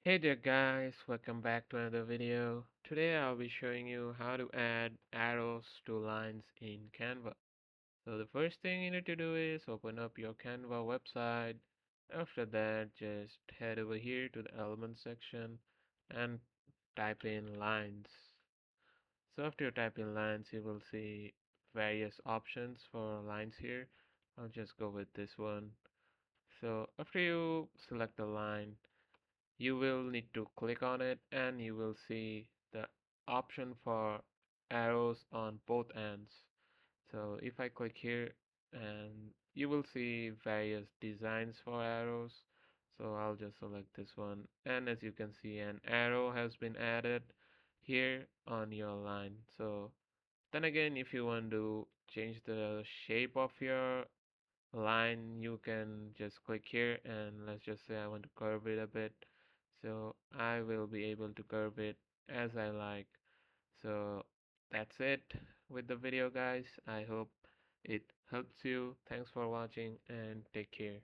Hey there guys, welcome back to another video. Today I'll be showing you how to add arrows to lines in Canva. So the first thing you need to do is open up your Canva website. After that, just head over here to the element section and type in lines. So after you type in lines, you will see various options for lines here. I'll just go with this one. So after you select the line, you will need to click on it and you will see the option for arrows on both ends. So if I click here, and you will see various designs for arrows. So I'll just select this one, and as you can see, an arrow has been added here on your line. So then again, if you want to change the shape of your line, you can just click here, and let's just say I want to curve it a bit. So I will be able to curve it as I like. So that's it with the video, guys. I hope it helps you. Thanks for watching and take care.